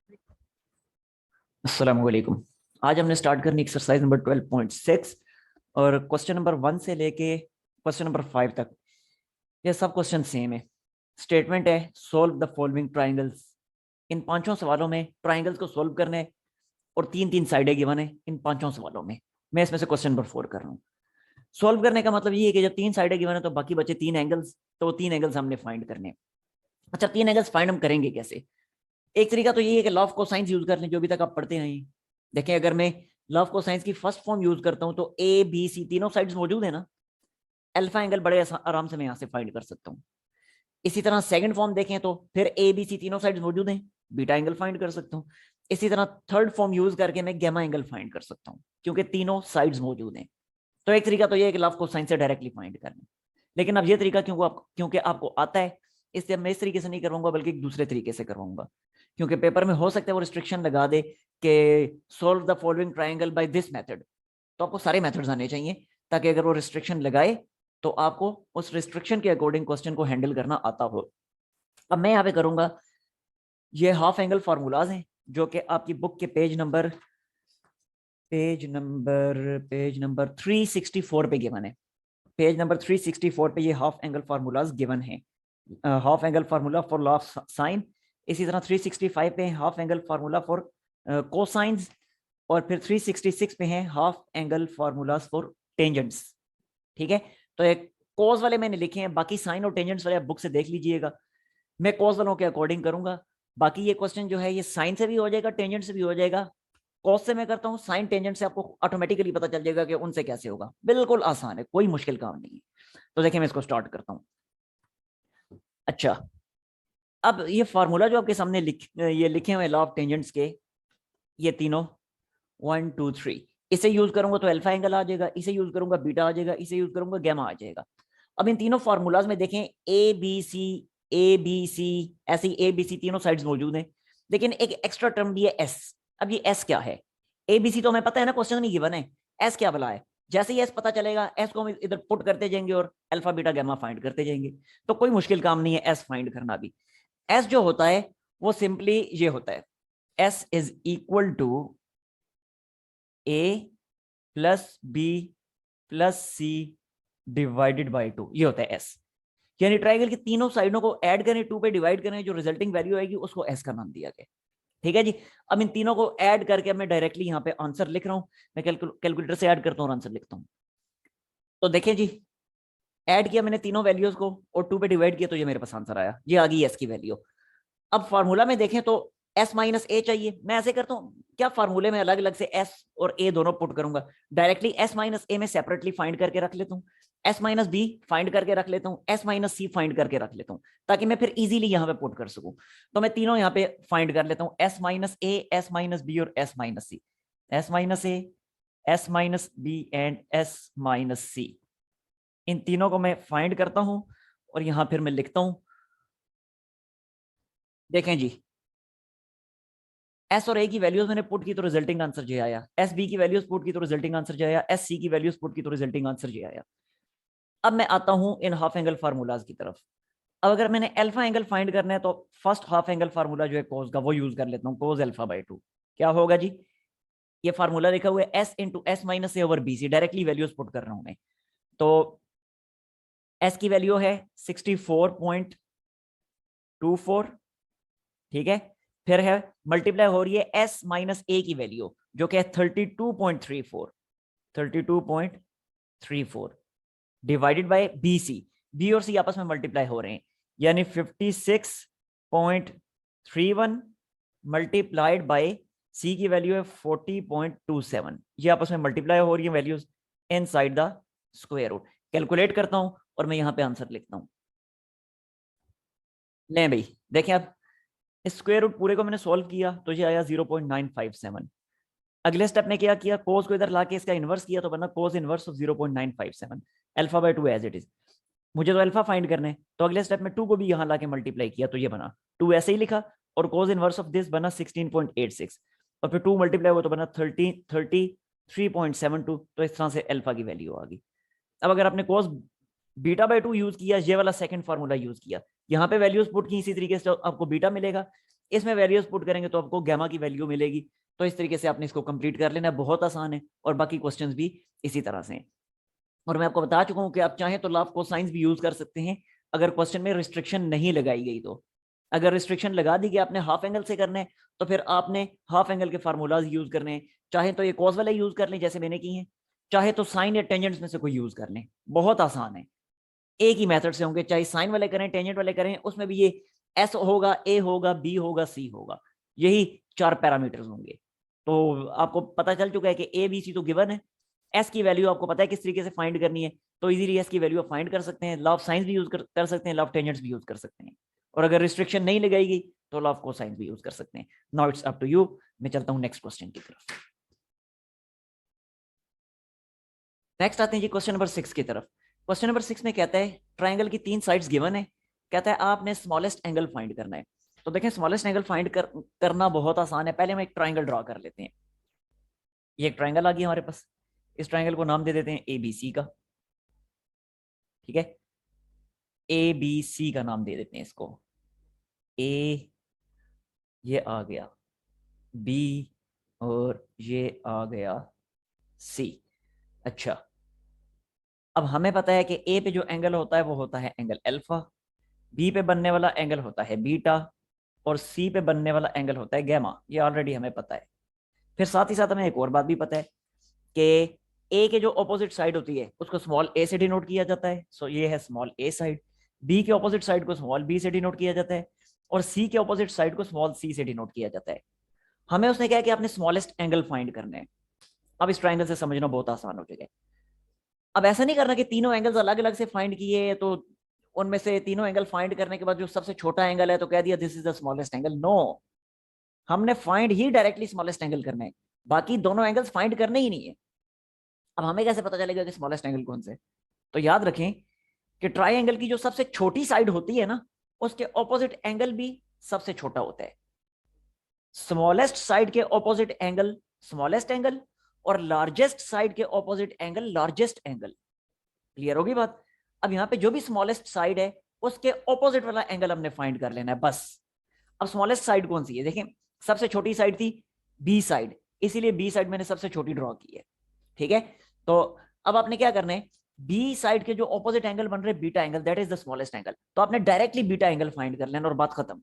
अस्सलाम वालेकुम। आज हमने स्टार्ट करनी एक्सरसाइज नंबर 12.6 और क्वेश्चन नंबर 1 से लेके क्वेश्चन नंबर 5 तक ये सब क्वेश्चन सेम है। स्टेटमेंट है सोल्व द फॉलोइंग ट्राइंगल्स। इन पांचों सवालों में ट्राइंगल्स को सोल्व करने और तीन तीन साइडें गिवन है इन पांचों सवालों में। मैं इसमें से क्वेश्चन नंबर 4 कर रहा हूँ। सोल्व करने का मतलब ये है कि जब तीन साइडें गिवन है तो बाकी बचे तीन एंगल्स, तो वो तीन एंगल्स हमने फाइंड करने। अच्छा, तीन एंगल्स फाइंड हम करेंगे कैसे? एक तरीका तो ये है कि लॉ ऑफ कोसाइंस यूज कर लें, जो अभी तक आप पढ़ते हैं। देखें, अगर मैं लॉ ऑफ कोसाइंस की फर्स्ट फॉर्म यूज करता हूं तो ए बी सी तीनों साइड्स मौजूद है ना, अल्फा एंगल बड़े आराम से मैं यहां से फाइंड कर सकता हूं। इसी तरह सेकंड फॉर्म देखें तो फिर ए बी सी तीनों साइड्स मौजूद हैं, बीटा एंगल फाइंड कर सकता हूं। इसी तरह थर्ड फॉर्म यूज करके मैं गामा एंगल फाइंड कर सकता हूं, क्योंकि तीनों साइड्स मौजूद हैं। तो एक तरीका तो ये है कि लॉ ऑफ कोसाइंस से डायरेक्टली फाइंड करना। लेकिन अब ये तरीका क्योंकि आपको आता है, इसलिए मैं इस तरीके से नहीं करवाऊंगा बल्कि एक दूसरे तरीके से करवाऊंगा। क्योंकि पेपर में हो सकता है वो रिस्ट्रिक्शन लगा दे कि solve the following triangle by this method, तो आपको सारे मेथड्स आने चाहिए ताकि अगर वो रिस्ट्रिक्शन लगाए तो आपको उस रिस्ट्रिक्शन के अकॉर्डिंग क्वेश्चन को हैंडल करना आता हो। अब मैं यहाँ पे करूंगा, ये हाफ एंगल फार्मूलाज हैं जो कि आपकी बुक के पेज नंबर 364 पे गिवन है। पेज नंबर 364 पे ये हाफ एंगल फार्मूलाज गिवन है। Half angle formula for law of sine. इसी तरह 365 पे half angle formula for cosines, और फिर 366 पे है half angle formulas for tangents. ठीक है, तो एक कोस वाले मैंने लिखे हैं, बाकी साइन और टेंजेंट्स वाले आप बुक से देख लीजिएगा। मैं कोस वालों के अकॉर्डिंग करूंगा। बाकी ये क्वेश्चन जो है ये साइन से भी हो जाएगा, टेंजेंट से भी हो जाएगा। कॉस से मैं करता हूँ, साइन टेंजेंट से आपको ऑटोमेटिकली पता चल जाएगा कि उनसे कैसे होगा। बिल्कुल आसान है, कोई मुश्किल काम नहीं है। तो देखिए मैं इसको स्टार्ट करता हूँ। अच्छा, अब ये फार्मूला जो आपके सामने ये लिखे हुए लॉ ऑफ टेंजेंट्स के, ये तीनों 1 2 3, इसे यूज करूंगा तो अल्फा एंगल आ जाएगा, इसे यूज करूंगा बीटा आ जाएगा, इसे यूज करूंगा गामा आ जाएगा। अब इन तीनों फार्मूलाज में देखें ए बी सी, ऐसे ए बी सी तीनों साइड्स मौजूद हैं। लेकिन एक एक्स्ट्रा टर्म भी है एस। अब ये एस क्या है? ए बी सी तो हमें पता है ना, क्वेश्चन नहीं गिवन है। एस क्या भला है? जैसे ही एस पता चलेगा, एस को हम इधर पुट करते जाएंगे और अल्फा बीटा गामा फाइंड करते जाएंगे। तो कोई मुश्किल काम नहीं है एस फाइंड करना भी। एस जो होता है वो सिंपली ये होता है, S is equal to A plus B plus C divided by 2। ये होता है एस। यानी ट्राइंगल की तीनों साइडों को ऐड करें, 2 पे डिवाइड करें, जो रिजल्टिंग वैल्यू आएगी उसको एस का नाम दिया गया। ठीक है जी। अब इन तीनों को ऐड करके मैं डायरेक्टली यहाँ पे आंसर लिख रहा हूँ। मैं कैलकुलेटर से ऐड करता हूँ और आंसर लिखता हूँ। तो देखिए जी, ऐड किया मैंने तीनों वैल्यूज को और 2 पे डिवाइड किया तो ये मेरे पास आंसर आया, ये आ गई एस की वैल्यू। अब फार्मूला में देखें तो एस माइनस ए चाहिए। मैं ऐसे करता हूँ, क्या फार्मूले में अलग अलग से एस और ए दोनों पुट करूंगा, डायरेक्टली एस माइनस ए में सेपरेटली फाइंड करके रख लेता हूँ, एस माइनस बी फाइंड करके रख लेता हूँ, एस माइनस सी फाइंड करके रख लेता हूँ, ताकि मैं फिर इजीली यहाँ पे पुट कर सकूं। तो मैं तीनों यहाँ पे फाइंड कर लेता हूँ, S minus A, S minus B और S minus C. S minus A, S minus B and S minus C, इन तीनों को मैं फाइंड करता हूँ और यहाँ फिर मैं लिखता हूँ। देखें जी, एस और ए की वैल्यूज मैंने पुट की तो रिजल्टिंग आंसर जे आया, एस बी की वैल्यूज पुट की तो रिजल्टिंग आंसर जे आया, एस सी की वैल्यूज पुट की तो रिजल्टिंग आंसर जे आया। अब मैं आता हूं इन हाफ एंगल फार्मूलाज की तरफ। अब अगर मैंने अल्फा एंगल फाइंड करना है तो फर्स्ट हाफ एंगल फार्मूला जो है कोस का वो यूज कर लेता हूँ, कोस अल्फा बाई 2। क्या होगा जी? ये फार्मूला लिखा हुआ है S into S minus A over B C, directly values put कर रहा हूं मैं। तो एस की वैल्यू है 64.24। ठीक है, फिर है मल्टीप्लाई हो रही है एस माइनस ए की वैल्यू जो कि है 32.34, 32.34 divided by B C. B और सी आपस में मल्टीप्लाई हो रहे हैं, यानी 56.31 मल्टीप्लाइड बाय सी की वैल्यू है 40.27। ये आपस में मल्टीप्लाई हो रही है values inside the square root. Calculate करता हूं और मैं यहां पे आंसर लिखता हूं। ले भाई, देखें आप, स्क्वायर रूट पूरे को मैंने सॉल्व किया तो ये आया 0.957। अगले स्टेप में क्या किया, कोस को इधर लाके इसका इनवर्स किया तो बना cos inverse of 0.957, alpha by 2 as it is. मुझे तो अल्फा फाइंड करने, तो अगले स्टेप में 2 को भी यहाँ लाके मल्टीप्लाई किया तो ये बना 2, ऐसे ही लिखा। और कोस इनवर्स ऑफ दिस बना 16.86, और फिर 2 मल्टीप्लाई हुआ तो बना 33.72। तो इस तरह से अल्फा की वैल्यू आ गई। अब अगर आपने कोस बीटा बाय 2 यूज किया, ये वाला सेकंड फार्मूला यूज किया, यहाँ पे वैल्यूज पुट की इसी तरीके से, तो आपको बीटा मिलेगा। इसमें वैल्यूज पुट करेंगे तो आपको गैमा की वैल्यू मिलेगी। तो इस तरीके से आपने इसको कंप्लीट कर लेना, बहुत आसान है। और बाकी क्वेश्चंस भी इसी तरह से हैं। और मैं आपको बता चुका हूं कि आप चाहें तो लॉ ऑफ कोसाइंस भी यूज कर सकते हैं अगर क्वेश्चन में रिस्ट्रिक्शन नहीं लगाई गई तो। अगर रिस्ट्रिक्शन लगा दी कि आपने हाफ एंगल से करना है तो फिर आपने हाफ एंगल के फार्मूलाज यूज करने हैं। चाहे तो ये कॉस वाले यूज कर लें जैसे मैंने की है, चाहे तो साइन या टेंजेंट्स में से कोई यूज कर लें, बहुत आसान है। एक ही मेथड से होंगे, चाहे साइन वाले करें टेंजेंट वाले करें, उसमें भी ये एस होगा, ए होगा, बी होगा, सी होगा, यही 4 पैरामीटर्स होंगे। तो आपको पता चल चुका है कि ए बी सी तो गिवन है, एस की वैल्यू आपको पता है किस तरीके से फाइंड करनी है, तो इजीली एस की वैल्यू आप फाइंड कर सकते हैं। लॉ ऑफ साइंस भी यूज कर सकते हैं, लॉ ऑफ टेंजेंट्स भी यूज कर सकते हैं। और अगर रिस्ट्रिक्शन नहीं लगाई गई तो लॉ ऑफ कोसाइंस भी यूज कर सकते हैं। Now it's up to you. मैं चलता हूं नेक्स्ट क्वेश्चन की तरफ। नेक्स्ट आते हैं जी क्वेश्चन नंबर 6 की तरफ। क्वेश्चन नंबर 6 में कहता है ट्राइंगल की 3 साइड्स गिवन है, कहता है आपने स्मॉलेस्ट एंगल फाइंड करना है। तो देखें स्मॉलेस्ट एंगल फाइंड करना बहुत आसान है। पहले हम एक ट्राइंगल ड्रॉ कर लेते हैं। ये एक ट्राइंगल आ गया हमारे पास, इस ट्राइंगल को नाम दे देते हैं ए बी सी का। ठीक है, ए बी सी का नाम दे देते हैं इसको। ए ये आ गया, बी और ये आ गया सी। अच्छा, अब हमें पता है कि ए पे जो एंगल होता है वो होता है एंगल अल्फा, बी पे बनने वाला एंगल होता है बीटा, और सी पे बनने वाला एंगल होता है गैमा। ये ऑलरेडी हमें पता है। फिर साथ ही साथ हमें एक और बात भी पता है कि ए के जो ऑपोजिट साइड होती है उसको स्मॉल ए से डिनोट किया जाता है, सो ये है स्मॉल ए साइड। बी के ऑपोजिट साइड को स्मॉल बी से डिनोट किया जाता है, और सी के ऑपोजिट साइड को स्मॉल सी से डिनोट किया जाता है। हमें उसने क्या कि आपने स्मॉलेस्ट एंगल फाइंड करने हैं। अब इस ट्राइंगल से समझना बहुत आसान हो जाएगा। अब ऐसा नहीं करना कि तीनों एंगल्स अलग अलग से फाइंड किए तो उनमें से तीनों एंगल फाइंड करने के बाद जो सबसे छोटा एंगल है तो कह दिया this is the smallest angle. No, हमने फाइंड ही डायरेक्टली स्मॉलेस्ट एंगल करना है, बाकी दोनों एंगल्स फाइंड करने ही नहीं है। अब हमें कैसे पता चलेगा कि स्मॉलेस्ट एंगल कौन से? तो याद रखें कि ट्राइंगल की जो सबसे छोटी साइड होती है ना, उसके ऑपोजिट एंगल भी सबसे छोटा होता है। स्मॉलेस्ट साइड के ऑपोजिट एंगल स्मॉलेस्ट एंगल, और लार्जेस्ट साइड के opposite angle largest angle. Clear होगी बात? अब यहां पे जो भी स्मॉलेस्ट साइड है उसके ऑपोजिट वाला एंगल हमने फाइंड कर लेना है बस। अब स्मॉलेस्ट साइड कौन सी है? देखें, सबसे छोटी साइड थी बी साइड, इसीलिए बी साइड मैंने सबसे छोटी ड्रॉ की है। ठीक है, तो अब आपने क्या करना है, बी साइड के जो ऑपोजिट एंगल बन रहे beta angle, that is the smallest angle, तो आपने डायरेक्टली बीटा एंगल फाइंड कर लेना और बात खत्म।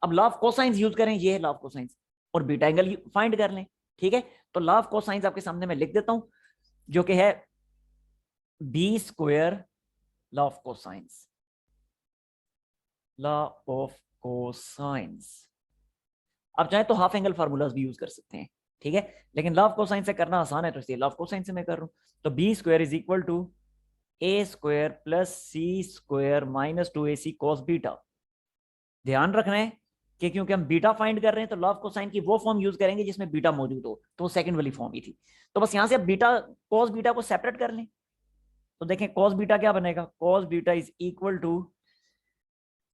अब लॉ ऑफ कोसाइंस यूज करें, ये है लॉ ऑफ कोसाइंस, और बीटा एंगल फाइंड कर लें। ठीक है, तो लॉ ऑफ कोसाइंस आपके सामने मैं लिख देता हूं, जो कि है B square law of cosines, law of cosines. आप चाहे तो हाफ एंगल फार्मूलाज भी यूज कर सकते हैं, ठीक है, लेकिन लॉ ऑफ कोसाइन से करना आसान है तो इसलिए लॉ ऑफ कोसाइन से मैं कर रहा हूं। तो B square is equal to A square plus C square minus 2ac cos beta. ध्यान रखना है कि क्योंकि हम बीटा फाइंड कर रहे हैं तो लॉ ऑफ कोसाइन की वो फॉर्म यूज करेंगे जिसमें बीटा मौजूद हो, तो वो सेकंड वाली फॉर्म ही थी। तो बस यहां से अब बीटा cos बीटा को सेपरेट कर लें, तो देखें cos बीटा क्या बनेगा, cos beta is equal to,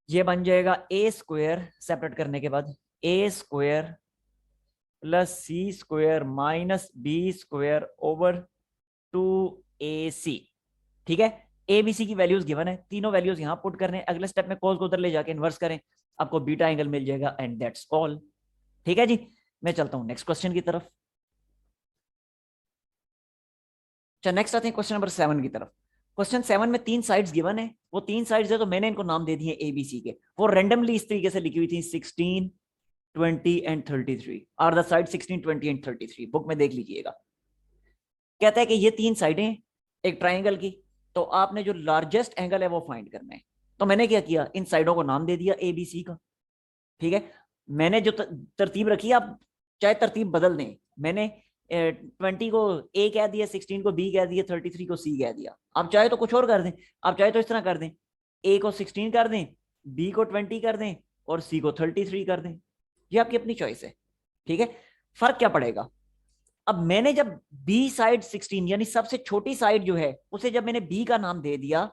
ये बन जाएगा ए स्क्वायर, सेपरेट करने के बाद A square plus C square minus B square over 2ac। ठीक है, ए बी सी की वैल्यूज गिवन है, तीनों वैल्यूज यहां पुट करने, अगले स्टेप में cos को उधर ले जाके इन्वर्स करें, आपको बीटा एंगल मिल जाएगा, एंड दैट्स ऑल। ठीक है जी, मैं चलता हूं नेक्स्ट क्वेश्चन की तरफ। अच्छा, नेक्स्ट आते हैं क्वेश्चन नंबर 7 की तरफ। क्वेश्चन 7 में 3 साइड्स गिवन है, वो 3 साइड्स है तो मैंने इनको नाम दे दिए ए बी सी के। वो रेंडमली इस तरीके से लिखी हुई थी 16, 20 and 33 are the side 16, 20 and 33, book में देख लीजिएगा। कहता है कि ये 3 साइडें एक ट्राइंगल की, तो आपने जो लार्जेस्ट एंगल है वो फाइंड करना है। तो मैंने क्या किया, इन साइडों को नाम दे दिया ए बी सी का। ठीक है, मैंने जो तरतीब रखी, आप चाहे तरतीब बदल दें, मैंने 20 को ए कह दिया, 16 को बी कह दिया, 33 को सी कह दिया। आप चाहे तो कुछ और कर दें, आप चाहे तो इस तरह कर दें, ए को 16 कर दें, बी को 20 कर दें, और सी को 33 कर दें, ये आपकी अपनी चॉइस है। ठीक है, फर्क क्या पड़ेगा? अब मैंने जब बी साइड 16 यानी सबसे छोटी साइड जो है उसे जब मैंने बी का नाम दे दिया,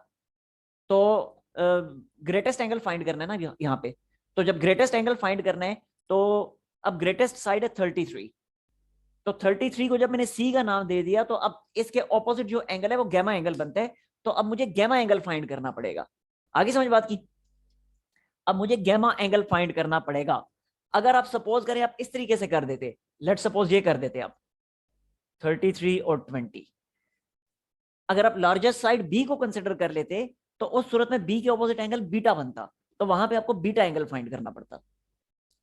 तो ग्रेटेस्ट एंगल फाइंड करना है ना यहाँ पे। तो जब ग्रेटेस्ट एंगल फाइंड करना है तो अब ग्रेटेस्ट साइड है 33, तो 33 को जब मैंने सी का नाम दे दिया तो अब इसके ऑपोजिट जो एंगल है वो गैमा एंगल बनता है, तो अब मुझे गैमा एंगल फाइंड करना पड़ेगा। आगे समझ बात की? अब मुझे गैमा एंगल फाइंड करना पड़ेगा। अगर आप सपोज करें आप इस तरीके से कर देते, लेट सपोज ये कर देते आप 33 और 20, अगर आप लार्जेस्ट साइड बी को कंसिडर कर लेते तो उस सूरत में बी के ऑपोजिट एंगल बीटा बनता, तो वहां पे आपको बीटा एंगल फाइंड करना पड़ता।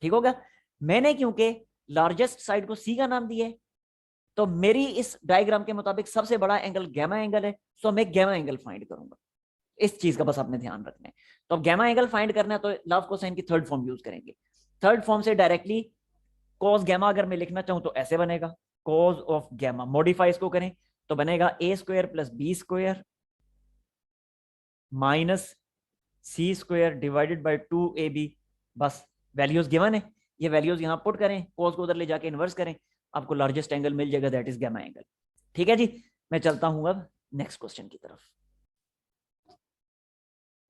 ठीक होगा। मैंने क्योंकि लार्जेस्ट साइड को सी का नाम दिया है, तो मेरी इस डायग्राम के मुताबिक सबसे बड़ा एंगल गैमा एंगल है, सो मैं गैमा एंगल फाइंड करूंगा। इस चीज का बस आपने ध्यान रखना है। तो अब गैमा एंगल फाइंड करना है तो लव कोसाइन की थर्ड फॉर्म यूज करेंगे। थर्ड फॉर्म से डायरेक्टली कॉस गैमा अगर मैं लिखना चाहूं तो ऐसे बनेगा, कॉस ऑफ गैमा, मॉडिफाई इसको करें तो बनेगा A square plus B square minus C square divided by 2ab। बस वैल्यूज गिवन है, ये वैल्यूज यहां पुट करें, कोस को उधर ले जाके इन्वर्स करें, आपको लार्जेस्ट एंगल मिल जाएगा, दैट इज गैमा एंगल। ठीक है जी, मैं चलता हूं अब नेक्स्ट क्वेश्चन की तरफ।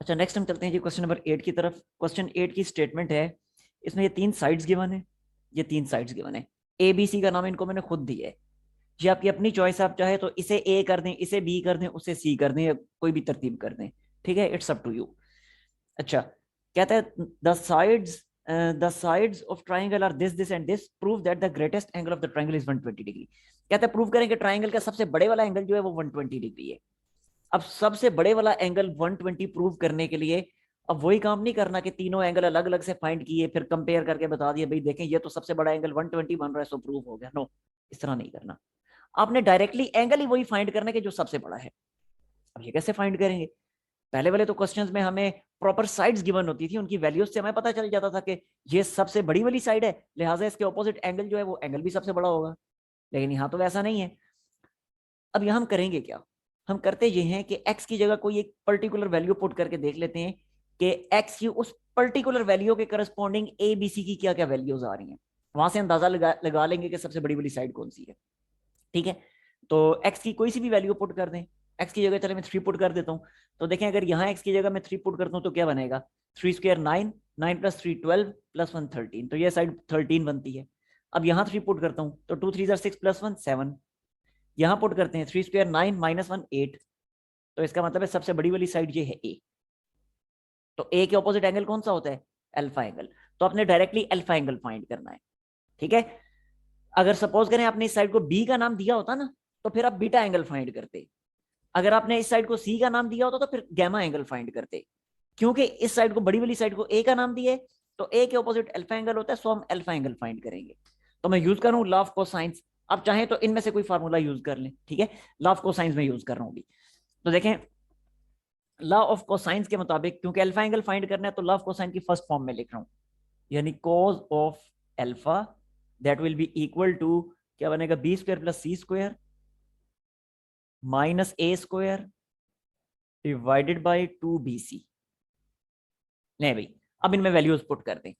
अच्छा, नेक्स्ट हम चलते हैं जी क्वेश्चन नंबर 8 की तरफ। क्वेश्चन 8 की स्टेटमेंट है, इसमें ये 3 साइड्स गिवन है, ये 3 साइड्स गिवन है, ए बी सी का नाम इनको मैंने खुद दिया है, ये आपकी अपनी चॉइस है, आप चाहे तो इसे ए कर दें, इसे बी कर दें, उसे सी कर दें, या कोई भी तरतीब कर दें। ठीक है, इट्स अप टू यू। अच्छा, कहता है the sides of triangle are this and this, prove that the greatest angle of the triangle is 120 degree. कहता है प्रूव करें कि ट्राइंगल का सबसे बड़े वाला एंगल जो है वो 120 डिग्री है। अब सबसे बड़े वाला एंगल 120 प्रूव करने के लिए अब वही काम नहीं करना कि तीनों एंगल अलग अलग से फाइंड किए फिर कंपेयर करके बता दिए भाई देखें ये तो सबसे बड़ा एंगल 120 बन रहा है सो प्रूव हो गया। नो, इस तरह नहीं करना, आपने डायरेक्टली एंगल ही वही फाइंड करना कि जो सबसे बड़ा है। अब ये कैसे फाइंड करेंगे? पहले वाले तो क्वेश्चंस में हमें प्रॉपर साइड्स गिवन होती थी, उनकी वैल्यूज से हमें पता चल जाता था कि ये सबसे बड़ी वाली साइड है, लिहाजा इसके ऑपोजिट एंगल जो है वो एंगल भी सबसे बड़ा होगा। लेकिन यहाँ तो वैसा नहीं है। अब यहाँ हम करेंगे क्या, हम करते ये हैं कि x की जगह कोई एक पर्टिकुलर वैल्यू पुट करके देख लेते हैं कि x की उस पर्टिकुलर वैल्यू के करस्पॉन्डिंग ए बी सी की क्या क्या वैल्यूज आ रही हैं, वहां से अंदाजा लगा लेंगे कि सबसे बड़ी वाली साइड कौन सी है। ठीक है, तो x की कोई सी भी वैल्यू पुट कर दें, x की जगह चले मैं 3 पुट कर देता हूँ, तो देखें अगर यहाँ x की जगह मैं 3 पुट करता हूँ तो क्या बनेगा, 3 स्क्वायर 9, 9 प्लस 3 12 प्लस 1 13, तो ये साइड 13 बनती है। अब यहाँ 3 पुट करता हूँ तो 2 3 6 प्लस 1 7, यहाँ पुट करते हैं 3 स्क्वायर 9 माइनस 1 8, तो इसका मतलब है सबसे बड़ी वाली साइड ये है ए। तो ए के ऑपोजिट एंगल कौन सा होता है, अल्फा एंगल, तो आपने डायरेक्टली अल्फा एंगल फाइंड करना है। ठीक है, अगर सपोज करें आपने इस साइड को बी का नाम दिया होता ना तो फिर आप बीटा एंगल फाइंड करते, अगर आपने इस साइड को सी का नाम दिया होता तो फिर गैमा एंगल फाइंड करते, क्योंकि इस साइड को बड़ी वाली साइड को ए का नाम दिया है तो ए के ऑपोजिट अल्फा एंगल होता है, सो हम अल्फा एंगल फाइंड करेंगे। तो मैं यूज कर रहा हूँ लॉ ऑफ कोसाइंस, आप चाहें तो इनमें से कोई फार्मूला यूज कर लें। ठीक है, लॉ ऑफ कोसाइंस में यूज कर रहा हूँ अभी। तो देखें लॉ ऑफ कोसाइंस के मुताबिक क्योंकि अल्फा एंगल फाइंड करना है तो लॉ ऑफ कोसाइन की फर्स्ट फॉर्म में लिख रहा हूँ, यानी cos ऑफ alpha that will be equal to क्या बनेगा, B square plus C square minus A square divided by 2bc। नहीं भाई, अब इनमें वैल्यूज पुट कर दें,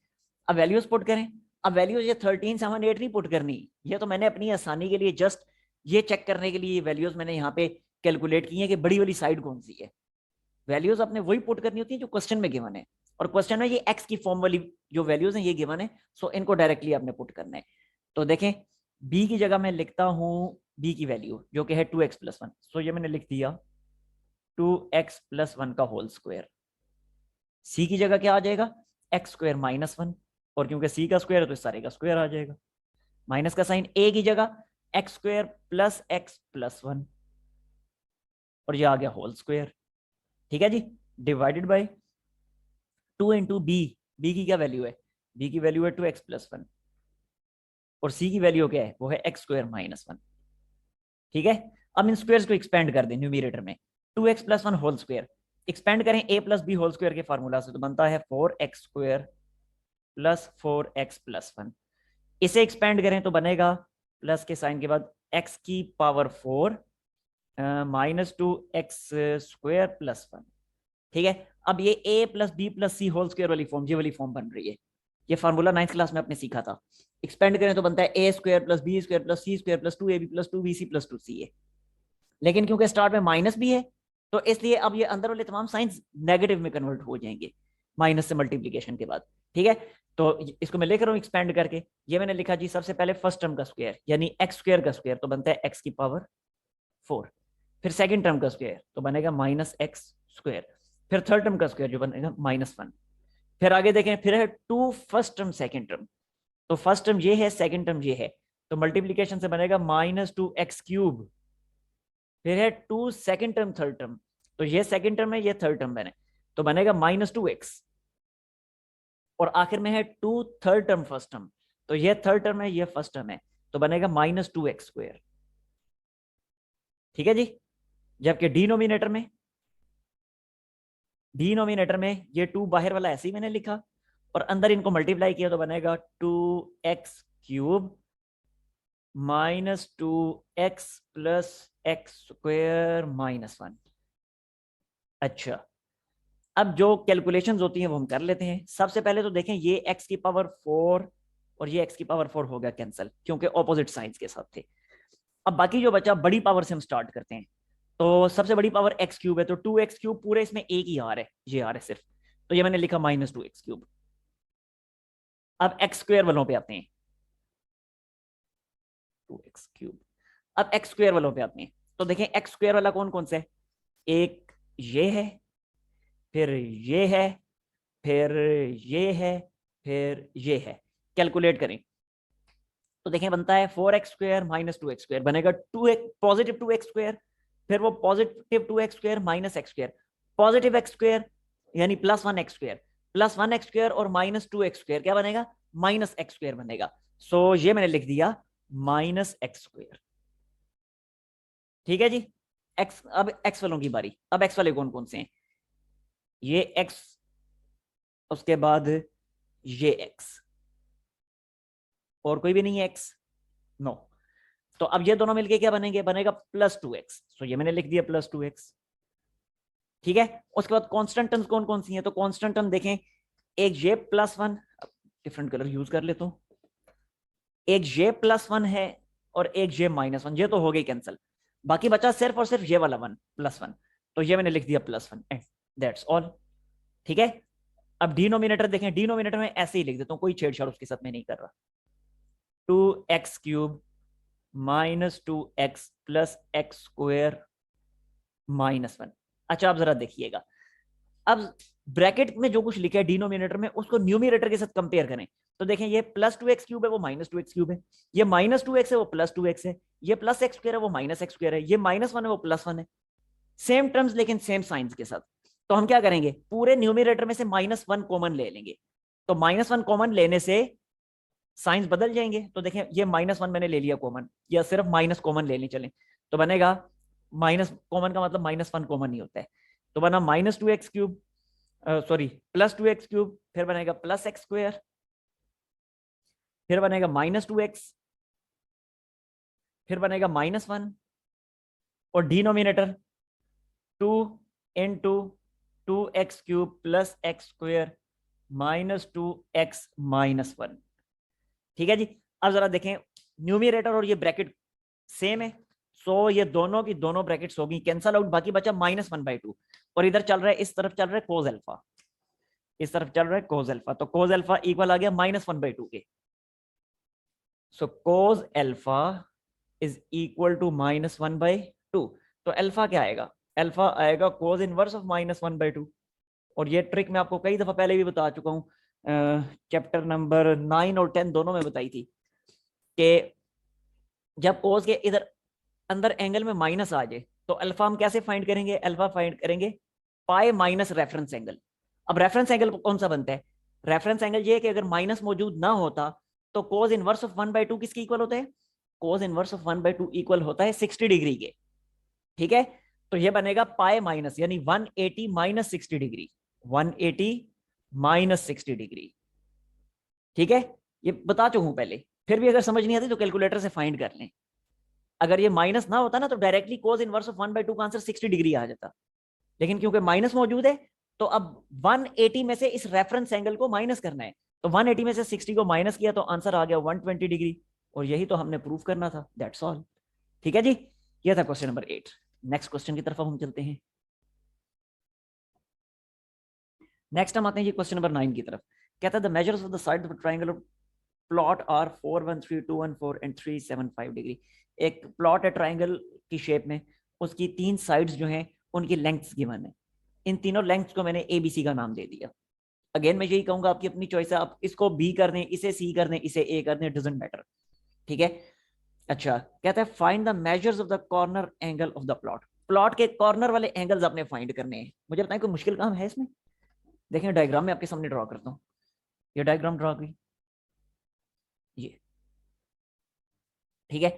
अब वैल्यूज पुट करें। अब वैल्यूज ये 13 7 8 नहीं पुट करनी, ये तो मैंने अपनी आसानी के लिए जस्ट ये चेक करने के लिए ये वैल्यूज मैंने यहाँ पे कैलकुलेट की है कि बड़ी वाली साइड कौन सी है। वैल्यूज आपने वही पुट करनी होती है जो क्वेश्चन में गिवन है, और क्वेश्चन में ये एक्स की फॉर्म वाली जो वैल्यूज हैं ये गिवन है, सो इनको डायरेक्टली आपने पुट करना है। तो देखें बी की जगह मैं लिखता हूं बी की वैल्यू जो कि है 2x प्लस 1, सो ये मैंने लिख दिया 2x प्लस 1 का होल स्क्वायर। सी की जगह क्या आ जाएगा, एक्स स्क्वायर माइनस 1, और क्योंकि सी का स्क्वायर है तो इस सारे का स्क्वायर आ जाएगा, माइनस का साइन, ए की जगह X square plus X plus 1, और ये आ गया होल स्क्वायर। ठीक है जी, divided by 2 into B, B की क्या वैल्यू है, बी की वैल्यू है 2x प्लस 1, और सी की वैल्यू क्या है, वो है एक्स स्क्वायर माइनस 1। ठीक है, अब इन स्क्वायर्स को एक्सपेंड कर दें न्यूमरेटर में, 2x plus 1 whole square, expand करें a plus B whole square के फार्मूला से तो बनता है 4x square plus 4x plus 1, इसे एक्सपेंड करें तो बनेगा प्लस के साइन के बाद x की power 4 minus 2x square plus 1। ठीक है, अब ये a plus B plus C whole square वाली फॉर्म, ये वाली फॉर्म बन रही है, ये फार्मूला 9th क्लास में आपने सीखा था। एक्सपेंड करें तो बनता है a square plus B square plus C square plus 2ab plus 2bc plus 2ca, लेकिन क्योंकि स्टार्ट में माइनस भी है तो इसलिए अब ये अंदर वाले तमाम साइंस नेगेटिव में कन्वर्ट हो जाएंगे माइनस से मल्टीप्लीकेशन के बाद। ठीक है, तो इसको मैं लेकर रहा हूँ एक्सपेंड करके, ये मैंने लिखा जी सबसे पहले फर्स्ट टर्म का स्क्वायर यानी एक्स स्क्वायर का स्क्वायर तो बनता है एक्स की पावर 4, फिर सेकंड टर्म का स्क्वायर तो बनेगा माइनस एक्स स्क्वायर, फिर थर्ड टर्म का स्क्वायर जो बनेगा माइनस 1, फिर आगे देखें फिर है 2 फर्स्ट टर्म सेकंड टर्म, तो फर्स्ट टर्म ये है, सेकंड टर्म ये है, तो मल्टीप्लीकेशन से बनेगा -2x³। फिर है 2 सेकंड टर्म थर्ड टर्म, तो ये सेकंड टर्म है, ये थर्ड टर्म बने, तो बनेगा -2x। और आखिर में है 2 थर्ड टर्म फर्स्ट टर्म, तो ये थर्ड टर्म है, ये फर्स्ट टर्म है, तो बनेगा -2x²। ठीक है जी। जबकि डिनोमिनेटर में ये 2 बाहर वाला ऐसे ही मैंने लिखा, और अंदर इनको मल्टीप्लाई किया तो बनेगा 2x³ -2x प्लस x² -1। अच्छा, अब जो कैलकुलेशंस होती हैं वो हम कर लेते हैं। सबसे पहले तो देखें, ये x की पावर 4 और ये x की पावर 4 हो गया कैंसिल, क्योंकि ऑपोजिट साइंस के साथ थे। अब बाकी जो बचा बड़ी पावर से हम स्टार्ट करते हैं। तो सबसे बड़ी पावर x³ है, तो 2x³ पूरे इसमें एक ही आर है, ये आर है सिर्फ, तो ये मैंने लिखा -2x³। अब x² वालों पे आते हैं, 2x³। अब x² वालों पे आते हैं, तो देखें x² वाला कौन कौन सा है, एक ये है, फिर ये है, फिर ये है, फिर ये है। कैलकुलेट करें तो देखें बनता है 4x² - 2x², बनेगा 2x पॉजिटिव 2x², फिर वो positive 2x² - x², positive x² यानी +1x² +1x² और -2x² क्या बनेगा, -x² बनेगा। सो ये मैंने लिख दिया -x²। ठीक है जी। x, अब x वालों की बारी। अब x वाले कौन कौन से हैं, ये x, उसके बाद ये x, और कोई भी नहीं है x, नो। तो अब ये दोनों मिलके क्या बनेंगे, बनेगा +2x, तो ये मैंने लिख दिया +2x। ठीक है। उसके बाद कांस्टेंट टर्म्स कौन कौन सी हैं, तो कांस्टेंट टर्म देखें, एक ये +1, डिफरेंट कलर यूज कर लेता हूं, एक ये +1 है और एक ये -1, ये तो हो गई कैंसिल, बाकी बचा सिर्फ और सिर्फ ये वाला 1 +1, तो ये मैंने लिख दिया +1 एंड दैट्स ऑल। ठीक है। अब डिनोमिनेटर देखें, डिनोमिनेटर में ऐसे ही लिख देता हूं, कोई छेड़छाड़ उसके साथ में नहीं कर रहा, 2x³ -2x प्लस x² -1। अच्छा, आप जरा देखिएगा, अब ब्रैकेट में जो कुछ लिखा है डिनोमिनेटर में, उसको न्यूमिनेटर के साथ कंपेयर करें, तो देखें ये +2x³ है, वो -2x³ है, ये -2x है, वो +2x है, ये +x² है, वो -x² है, ये -1 है, वो +1 है। सेम टर्म्स लेकिन सेम साइंस के साथ। तो हम क्या करेंगे, पूरे न्यूमिनेटर में से -1 कॉमन ले लेंगे, तो -1 कॉमन लेने से साइंस बदल जाएंगे। तो देखें ये -1 मैंने ले लिया कॉमन, या सिर्फ माइनस कॉमन लेने चले, तो बनेगा माइनस कॉमन का मतलब -1 कॉमन नहीं होता है, तो बना -2x³, सॉरी +2x³, फिर बनेगा +x², फिर बनेगा -2x, फिर बनेगा -1, और denominator 2 into 2x³ plus x² -2x -1। ठीक है जी। अब जरा देखें, न्यूमिनेटर और ये ब्रैकेट सेम है, सो ये दोनों की दोनों ब्रैकेट्स होगी कैंसल आउट, बाकी बचा -1/2, और इधर चल रहा है, इस तरफ चल रहा है कोस अल्फा, इस तरफ चल रहा है कोस अल्फा, तो कोस अल्फा इक्वल आ गया -1/2 के। So cos alpha is equal to -1/2। तो अल्फा क्या आएगा, अल्फा आएगा कोस इनवर्स ऑफ -1/2। और ये ट्रिक मैं आपको कई दफा पहले भी बता चुका हूँ, चैप्टर नंबर 9 और 10 दोनों में बताई थी, कि जब कोस के इधर अंदर एंगल में माइनस आ जाए तो अल्फा हम कैसे फाइंड करेंगे, अल्फा फाइंड करेंगे पाई माइनस रेफरेंस एंगल। अब रेफरेंस एंगल कौन सा बनता है, रेफरेंस एंगल ये है कि अगर माइनस मौजूद ना होता तो कोस इनवर्स ऑफ 1/2 किसके इक्वल होता है, कोस इनवर्स ऑफ 1/2 इक्वल होता है 60 डिग्री के। ठीक है। तो ये बनेगा पाई माइनस, यानी 180 माइनस 60 डिग्री, 180 माइनस 60 डिग्री। ठीक है। ये बता चुका हूं पहले, फिर भी अगर समझ नहीं आती तो कैलकुलेटर से फाइंड कर लें। अगर ये माइनस ना होता ना तो डायरेक्टली कोस इनवर्स ऑफ 1/2 का आंसर 60 डिग्री आ जाता, लेकिन क्योंकि माइनस मौजूद है तो अब 180 में से इस रेफरेंस एंगल को माइनस करना है, तो 180 में से 60 को माइनस किया तो आंसर आ गया 120 डिग्री, और यही तो हमने प्रूफ करना था, दैट्स ऑल। ठीक है जी। ये था क्वेश्चन नंबर 8। नेक्स्ट क्वेश्चन की तरफ हम चलते हैं। नेक्स्ट हम आते हैं जी क्वेश्चन नंबर 9 की तरफ। कहता है the measures of the side of triangle plot are 4 1 3 2 1 4 and 3 7 5 degree. एक प्लॉट है ट्रायंगल की शेप में, उसकी 3 साइड्स जो हैं उनकी लेंथ्स गिवन है। इन तीनों लेंथ्स को मैंने एबीसी का नाम दे दिया। अगेन मैं यही कहूंगा, आपकी अपनी चॉइस है, आप इसको बी कर दें, इसे सी कर दें, इसे ए कर दें, डजंट मैटर, ठीक है। अच्छा, कहता है find the measures of the corner angle of the plot. Plot के कॉर्नर वाले एंगल्स आपने फाइंड करने हैं। मुझे बताएं कोई मुश्किल काम है इसमें? देखें डायग्राम में आपके सामने ड्रॉ करता हूँ, ये डायग्राम ड्रॉ की, ये ठीक है।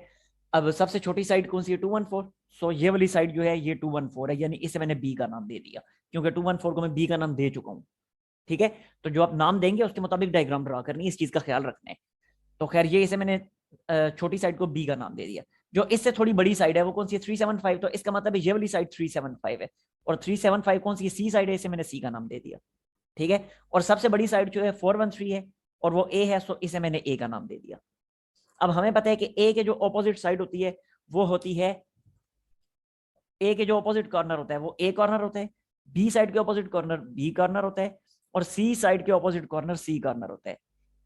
अब सबसे छोटी साइड कौन सी है? 214। सो ये वाली साइड जो है ये 214 है, यानी इसे मैंने बी का नाम दे दिया, क्योंकि 214 को मैं बी का नाम दे चुका हूँ, ठीक है। तो जो आप नाम देंगे उसके मुताबिक डायग्राम ड्रॉ करनी है, इस चीज का ख्याल रखना है। तो खैर ये इसे मैंने छोटी साइड को बी का नाम दे दिया। जो इससे थोड़ी बड़ी साइड है वो कौन सी है? 375। तो इसका मतलब है ये वाली साइड 375 है, और 375 कौन सी है? सी साइड है, इसे मैंने सी का नाम दे दिया, ठीक है। और सबसे बड़ी साइड जो है 413 है, और वो ए है, सो इसे मैंने ए का नाम दे दिया। अब हमें पता है कि ए के जो ऑपोजिट साइड होती है वो होती है, ए के जो ऑपोजिट कॉर्नर होता है वो ए कॉर्नर होता है, बी साइड के ऑपोजिट कॉर्नर बी कॉर्नर होता है, और सी साइड के ऑपोजिट कॉर्नर सी कॉर्नर होता है।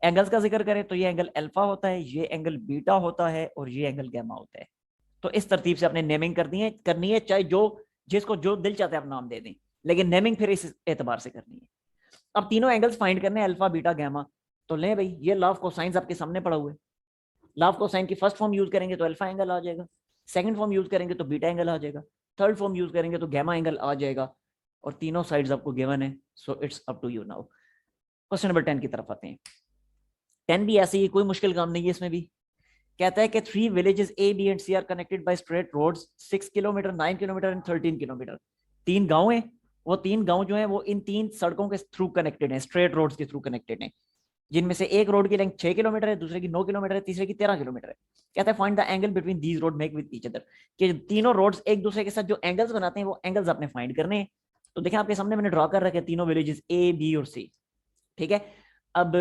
एंगल्स का जिक्र करें तो ये एंगल अल्फा होता है, ये एंगल बीटा होता है, और ये एंगल गैमा होता है। तो इस तरतीब से आपने नेमिंग करनी है, चाहे जो जिसको जो दिल चाहता है आप नाम दे दें, लेकिन नेमिंग फिर इस एतबार से करनी है। अब तीनों एंगल्स फाइंड करने हैं, अल्फा बीटा गैमा। तो ले भाई, ये लॉ ऑफ कोसाइंस आपके सामने पड़ा हुआ है। लॉ ऑफ कोसाइन की फर्स्ट फॉर्म यूज करेंगे तो अल्फा एंगल आ जाएगा, सेकंड फॉर्म यूज करेंगे तो बीटा एंगल आ जाएगा, थर्ड फॉर्म यूज करेंगे तो गैमा एंगल आ जाएगा, और तीनों साइड्स आपको गिवन है। So it's up to you now. Question number 10 की तरफ आते हैं। 10 भी ऐसे ही, कोई मुश्किल काम नहीं है इसमें भी। कहता है कि 3 villages A B and C are connected by straight roads 6 kilometre, 9 kilometre and 13 kilometre. 3 गांव हैं, वो 3 गांव जो हैं वो इन 3 सड़कों के थ्रू कनेक्टेड हैं, स्ट्रेट रोड्स के थ्रू कनेक्टेड हैं, जिनमें से एक रोड की लेंथ 6 किलोमीटर है, दूसरे की 9 किलोमीटर है, तीसरे की 13 किलोमीटर है। कहता है find the angle between these road make with each other, कि तीनों रोड्स एक दूसरे के साथ जो एंगल्स बनाते हैं वो एंगल्स आपने फाइंड करने हैं। तो देखें आपके सामने मैंने ड्रॉ कर रखे तीनों विलेजेस ए बी और सी, ठीक है। अब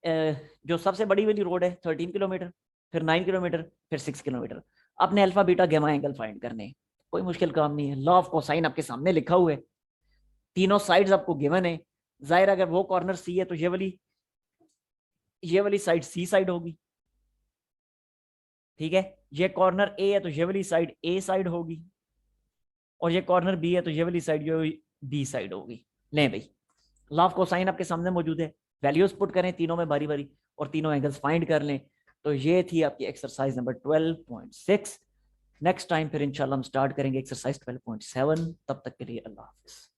जो सबसे बड़ी वाली रोड है 13 किलोमीटर, फिर 9 किलोमीटर, फिर 6 किलोमीटर। आपने alpha beta gamma angle find करने हैं, कोई मुश्किल काम नहीं है। लॉ ऑफ कोसाइन आपके सामने लिखा हुआ है, तीनों साइड्स आपको गिवन है। जाहिर अगर वो कॉर्नर सी है तो ये वाली साइड सी साइड होगी, ठीक है। ये कॉर्नर ए है तो ये वाली साइड ए साइड होगी, और ये कॉर्नर बी है तो ये वाली साइड जो बी साइड होगी। ले भाई, लॉ ऑफ कोसाइन आपके सामने मौजूद है, वैल्यूज पुट करें तीनों में बारी बारी, और तीनों एंगल्स फाइंड कर लें। तो ये थी आपकी एक्सरसाइज नंबर 12.6। नेक्स्ट टाइम फिर इंशाल्लाह हम स्टार्ट करेंगे एक्सरसाइज 12.7। तब तक के लिए अल्लाह हाफिज।